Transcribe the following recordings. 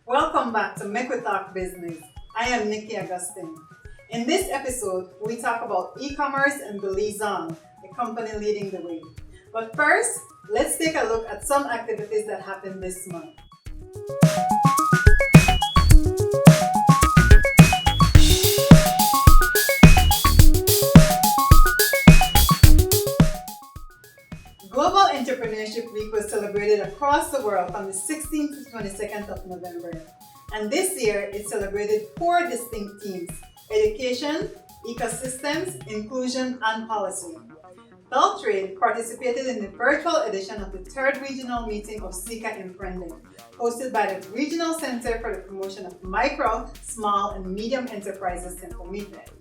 Welcome back to Mek Wi Talk Business. I am Nikki Augustine. In this episode, we talk about e-commerce and Belize On, a company leading the way. But first, let's take a look at some activities that happened this month. Global Entrepreneurship Week was celebrated across the world from the 16th to 22nd of November. And this year, it celebrated four distinct themes: education, ecosystems, inclusion, and policy. BELTRAIDE participated in the virtual edition of the third regional meeting of SICA Emprende, hosted by the Regional Center for the Promotion of Micro, Small, and Medium Enterprises, Central-Mite.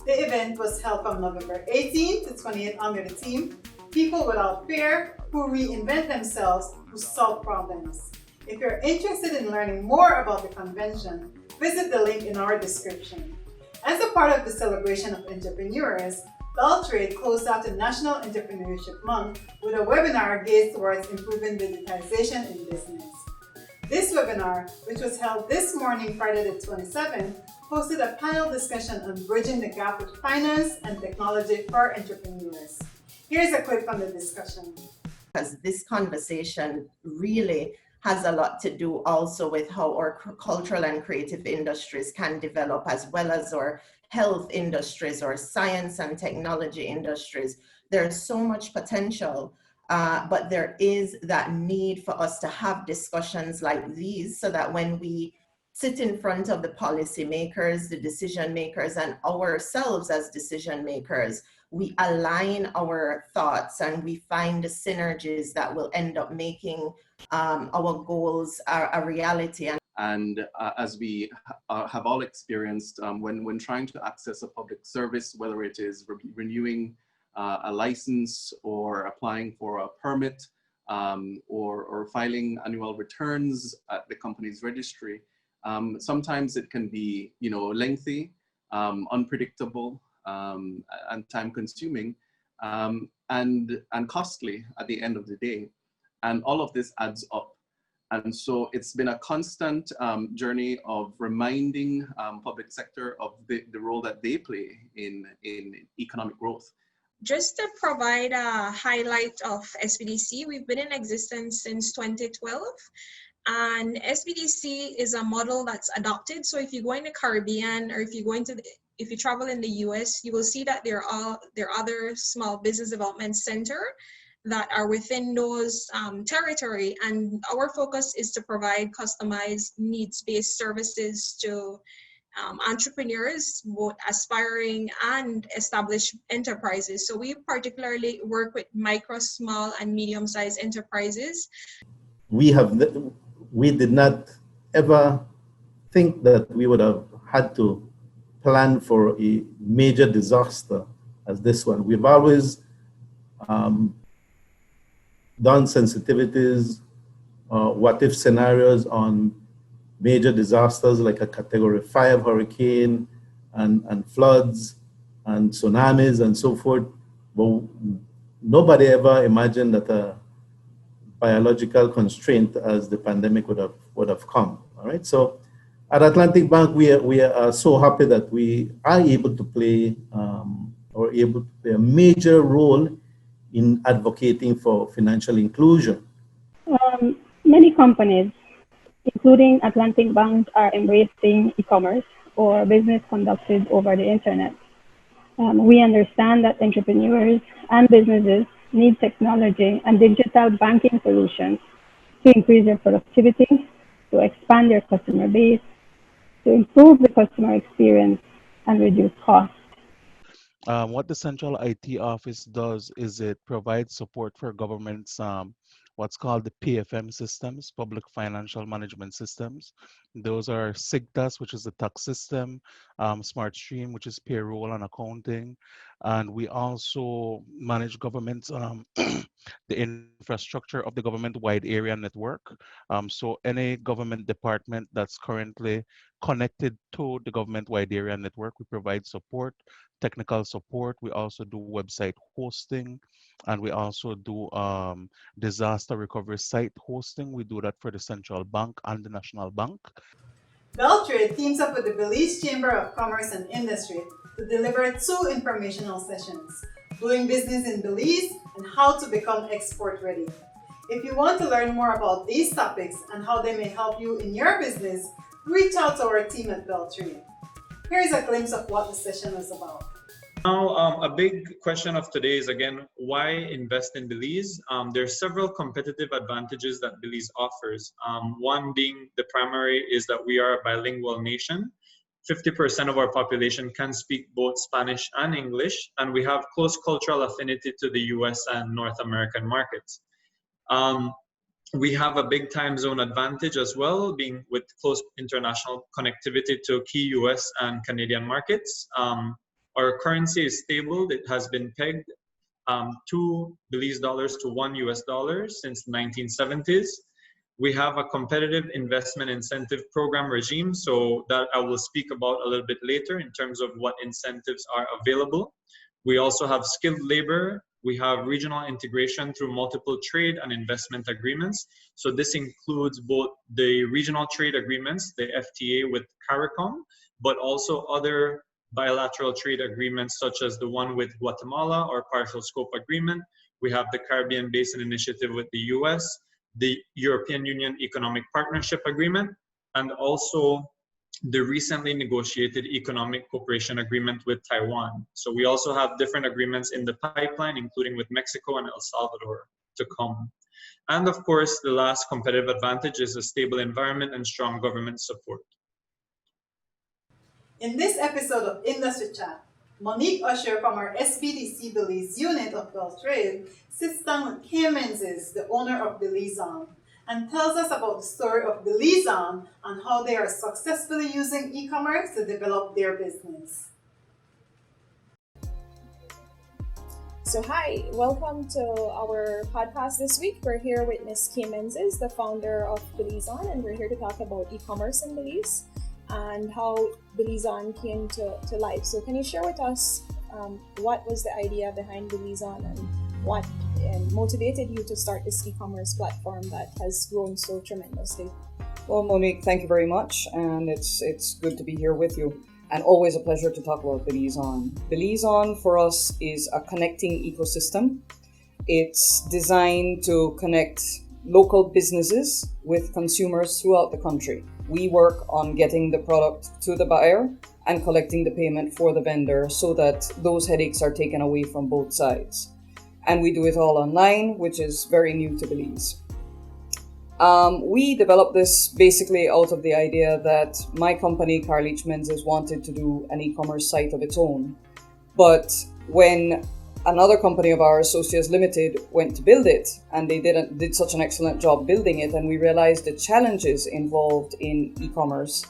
The event was held from November 18th to 28th under the theme People Without Fear Who Reinvent Themselves, Who Solve Problems. If you're interested in learning more about the convention, visit the link in our description. As a part of the celebration of entrepreneurs, BELTRAIDE closed out the National Entrepreneurship Month with a webinar geared towards improving digitization in business. This webinar, which was held this morning, Friday the 27th, hosted a panel discussion on bridging the gap with finance and technology for entrepreneurs. Here's a clip from the discussion. Because this conversation really has a lot to do also with how our cultural and creative industries can develop, as well as our health industries or science and technology industries. There's so much potential, but there is that need for us to have discussions like these so that when we sit in front of the policymakers, the decision makers, and ourselves as decision makers, we align our thoughts and we find the synergies that will end up making our goals a reality. And as we have all experienced, when trying to access a public service, whether it is renewing a license or applying for a permit or filing annual returns at the company's registry, sometimes it can be, lengthy, unpredictable, and time-consuming, and costly at the end of the day. And all of this adds up. And so it's been a constant journey of reminding public sector of the role that they play in economic growth. Just to provide a highlight of SBDC, we've been in existence since 2012. And SBDC is a model that's adopted. So if you go in the Caribbean or if you travel in the US, you will see that there are other small business development center that are within those territory. And our focus is to provide customized needs-based services to entrepreneurs, both aspiring and established enterprises. So we particularly work with micro, small, and medium-sized enterprises. We did not ever think that we would have had to plan for a major disaster as this one. We've always done sensitivities, what-if scenarios on major disasters like a Category 5 hurricane and floods and tsunamis and so forth. But nobody ever imagined that a biological constraint as the pandemic would have come. All right. So at Atlantic Bank, we are so happy that we are able to play a major role in advocating for financial inclusion. Many companies, including Atlantic Bank, are embracing e-commerce or business conducted over the internet. We understand that entrepreneurs and businesses need technology and digital banking solutions to increase their productivity, to expand their customer base, to improve the customer experience, and reduce costs. What the Central IT Office does is it provides support for governments, what's called the PFM systems, Public Financial Management Systems. Those are SIGTAS, which is the tax system, SmartStream, which is payroll and accounting. And we also manage government, the infrastructure of the government-wide area network. So any government department that's currently connected to the government-wide area network, we provide support, technical support. We also do website hosting. And we also do disaster recovery site hosting. We do that for the Central Bank and the National Bank. BELTRAIDE teams up with the Belize Chamber of Commerce and Industry to deliver 2 informational sessions, doing business in Belize and how to become export ready. If you want to learn more about these topics and how they may help you in your business, reach out to our team at BELTRAIDE. Here's a glimpse of what the session was about. Now, a big question of today is again, why invest in Belize? There are several competitive advantages that Belize offers. One being the primary is that we are a bilingual nation. 50% of our population can speak both Spanish and English, and we have close cultural affinity to the US and North American markets. We have a big time zone advantage as well, being with close international connectivity to key US and Canadian markets. Our currency is stable. It has been pegged 2 Belize dollars to 1 US dollar since the 1970s. We have a competitive investment incentive program regime, so that I will speak about a little bit later in terms of what incentives are available. We also have skilled labor. We have regional integration through multiple trade and investment agreements. So this includes both the regional trade agreements, the FTA with CARICOM, but also other bilateral trade agreements such as the one with Guatemala or partial scope agreement. We have the Caribbean Basin Initiative with the US, the European Union Economic Partnership Agreement, and also the recently negotiated Economic Cooperation Agreement with Taiwan. So we also have different agreements in the pipeline, including with Mexico and El Salvador to come. And of course, the last competitive advantage is a stable environment and strong government support. In this episode of Industry Chat, Monique Usher from our SBDC Belize unit of BELTRAIDE sits down with Kay Menzies, the owner of Belize On, and tells us about the story of Belize On and how they are successfully using e-commerce to develop their business. So hi, welcome to our podcast this week. We're here with Ms. Kay Menzies, the founder of Belize On, and we're here to talk about e-commerce in Belize and how Belize On came to life. So can you share with us what was the idea behind Belize On and what motivated you to start this e-commerce platform that has grown so tremendously? Well, Monique, thank you very much, and it's good to be here with you, and always a pleasure to talk about Belize On. Belize On for us is a connecting ecosystem. It's designed to connect local businesses with consumers throughout the country. We work on getting the product to the buyer and collecting the payment for the vendor so that those headaches are taken away from both sides. And we do it all online, which is very new to Belize. We developed this basically out of the idea that my company, Creolemix Menzies, wanted to do an e-commerce site of its own. But when another company of ours, Socias Limited, went to build it, and they did such an excellent job building it, and we realized the challenges involved in e-commerce,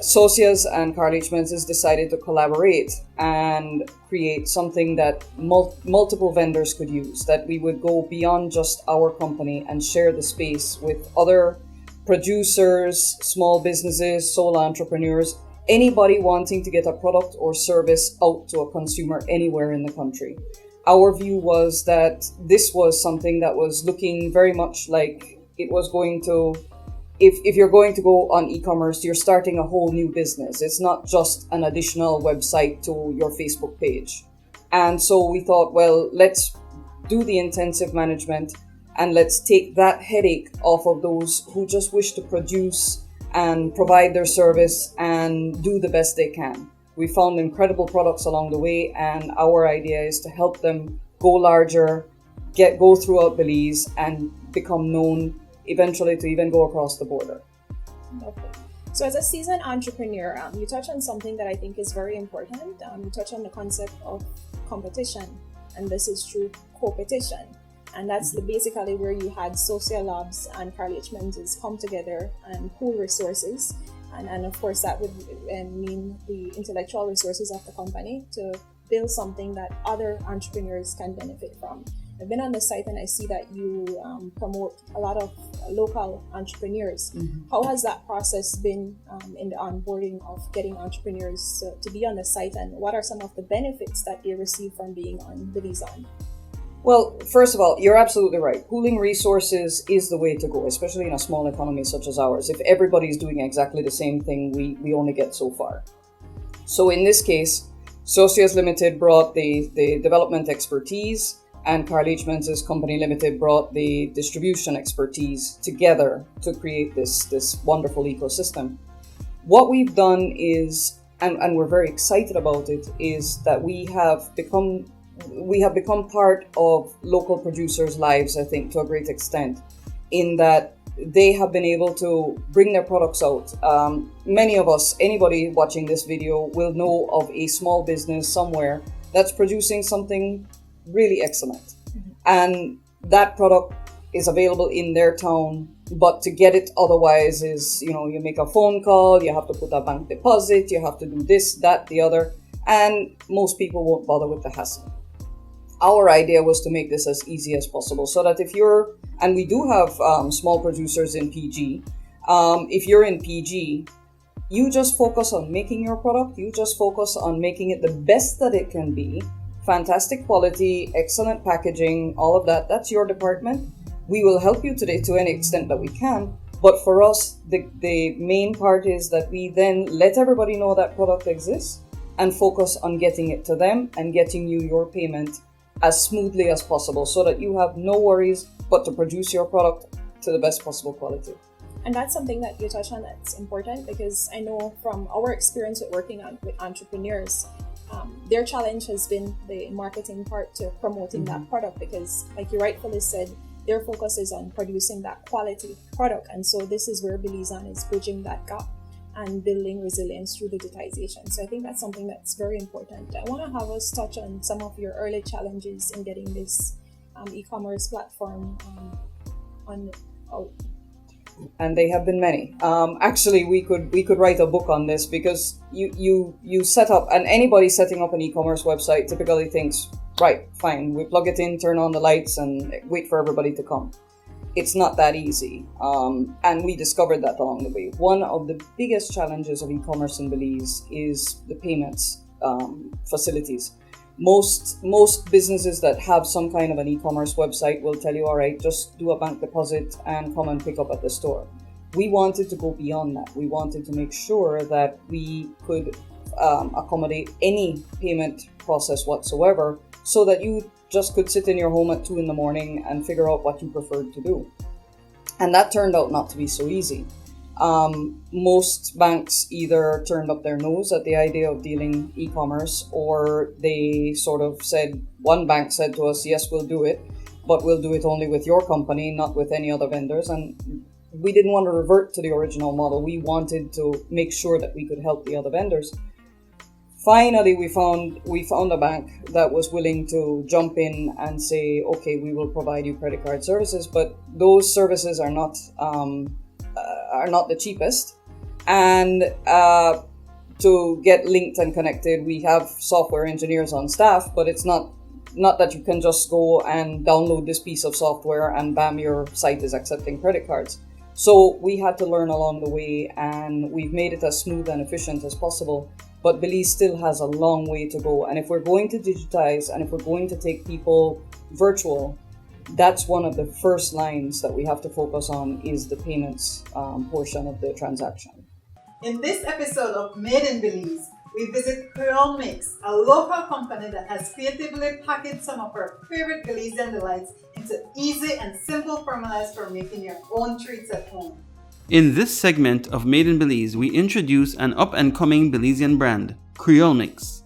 Socias and Creolemix Menzies decided to collaborate and create something that multiple vendors could use, that we would go beyond just our company and share the space with other producers, small businesses, solo entrepreneurs, anybody wanting to get a product or service out to a consumer anywhere in the country. Our view was that this was something that was looking very much like it was going to, if you're going to go on e-commerce, you're starting a whole new business. It's not just an additional website to your Facebook page. And so we thought, well, let's do the intensive management and let's take that headache off of those who just wish to produce and provide their service and do the best they can. We found incredible products along the way, and our idea is to help them go larger, go throughout Belize, and become known eventually to even go across the border. Okay. So as a seasoned entrepreneur, you touch on something that I think is very important. You touch on the concept of competition, and this is true co-petition. And that's basically where you had Social Labs and Creolemix Menzies come together and pool resources. And of course, that would mean the intellectual resources of the company to build something that other entrepreneurs can benefit from. I've been on the site and I see that you promote a lot of local entrepreneurs. Mm-hmm. How has that process been in the onboarding of getting entrepreneurs to be on the site, and what are some of the benefits that they receive from being on Belize On? Well, first of all, you're absolutely right. Pooling resources is the way to go, especially in a small economy such as ours. If everybody's doing exactly the same thing, we only get so far. So in this case, Socias Limited brought the development expertise, and Carl H. Menzies Company Limited brought the distribution expertise together to create this wonderful ecosystem. What we've done is, and we're very excited about it, is that we have become part of local producers' lives, I think, to a great extent, in that they have been able to bring their products out. Many of us, anybody watching this video, will know of a small business somewhere that's producing something really excellent. And that product is available in their town, but to get it otherwise is, you make a phone call, you have to put a bank deposit, you have to do this, that, the other, and most people won't bother with the hassle. Our idea was to make this as easy as possible so that and we do have small producers in PG, if you're in PG, you just focus on making your product, you just focus on making it the best that it can be, fantastic quality, excellent packaging, all of that, that's your department. We will help you today to any extent that we can, but for us, the main part is that we then let everybody know that product exists and focus on getting it to them and getting you your payment as smoothly as possible so that you have no worries but to produce your product to the best possible quality. And that's something that you touch on that's important, because I know from our experience with working with entrepreneurs, their challenge has been the marketing part to promoting that product, because like you rightfully said, their focus is on producing that quality product. And so this is where Belize On is bridging that gap and building resilience through digitization. So I think that's something that's very important. I want to have us touch on some of your early challenges in getting this e-commerce platform out. And they have been many. Actually, we could write a book on this, because you set up, and anybody setting up an e-commerce website typically thinks, right, fine, we plug it in, turn on the lights, and wait for everybody to come. It's not that easy, and we discovered that along the way. One of the biggest challenges of e-commerce in Belize is the payments facilities. Most businesses that have some kind of an e-commerce website will tell you, all right, just do a bank deposit and come and pick up at the store. We wanted to go beyond that. We wanted to make sure that we could accommodate any payment process whatsoever, so that you just could sit in your home at 2 a.m. and figure out what you preferred to do. And that turned out not to be so easy. Most banks either turned up their nose at the idea of dealing e-commerce, or they sort of said, one bank said to us, yes, we'll do it, but we'll do it only with your company, not with any other vendors. And we didn't want to revert to the original model. We wanted to make sure that we could help the other vendors. Finally, we found a bank that was willing to jump in and say, okay, we will provide you credit card services, but those services are not the cheapest. And to get linked and connected, we have software engineers on staff, but it's not that you can just go and download this piece of software and bam, your site is accepting credit cards. So we had to learn along the way, and we've made it as smooth and efficient as possible. But Belize still has a long way to go. And if we're going to digitize, and if we're going to take people virtual, that's one of the first lines that we have to focus on, is the payments portion of the transaction. In this episode of Made in Belize, we visit Creolemix, a local company that has creatively packaged some of our favorite Belizean delights into easy and simple formulas for making your own treats at home. In this segment of Made in Belize, we introduce an up-and-coming Belizean brand, Creolemix.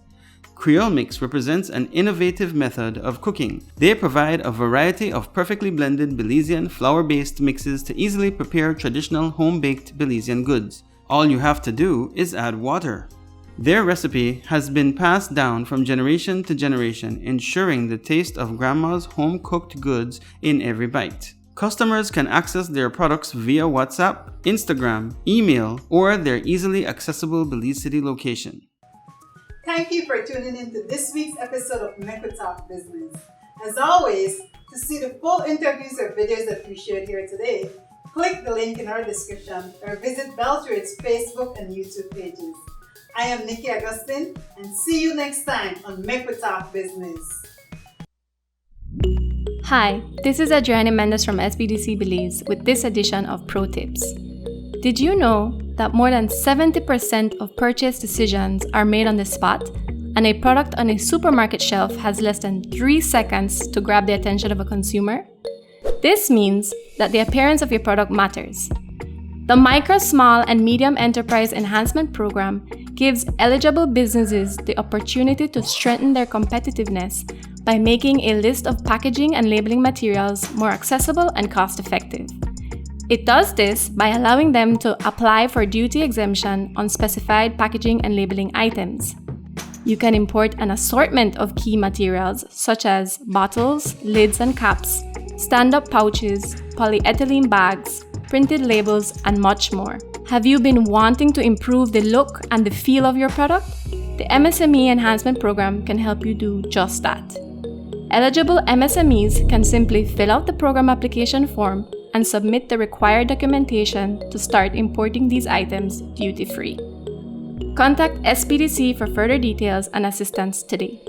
Creolemix represents an innovative method of cooking. They provide a variety of perfectly blended Belizean flour-based mixes to easily prepare traditional home-baked Belizean goods. All you have to do is add water. Their recipe has been passed down from generation to generation, ensuring the taste of grandma's home-cooked goods in every bite. Customers can access their products via WhatsApp, Instagram, email, or their easily accessible Belize City location. Thank you for tuning in to this week's episode of Mek Wi Talk Business. As always, to see the full interviews or videos that we shared here today, click the link in our description or visit BELTRAIDE's Facebook and YouTube pages. I am Nikki Agustin, and see you next time on Mek Wi Talk Business. Hi, this is Adriana Mendes from SBDC Belize with this edition of Pro Tips. Did you know that more than 70% of purchase decisions are made on the spot, and a product on a supermarket shelf has less than 3 seconds to grab the attention of a consumer? This means that the appearance of your product matters. The Micro, Small, and Medium Enterprise Enhancement Program gives eligible businesses the opportunity to strengthen their competitiveness by making a list of packaging and labeling materials more accessible and cost-effective. It does this by allowing them to apply for duty exemption on specified packaging and labeling items. You can import an assortment of key materials such as bottles, lids and caps, stand-up pouches, polyethylene bags, printed labels, and much more. Have you been wanting to improve the look and the feel of your product? The MSME Enhancement Program can help you do just that. Eligible MSMEs can simply fill out the program application form and submit the required documentation to start importing these items duty-free. Contact SBDC for further details and assistance today.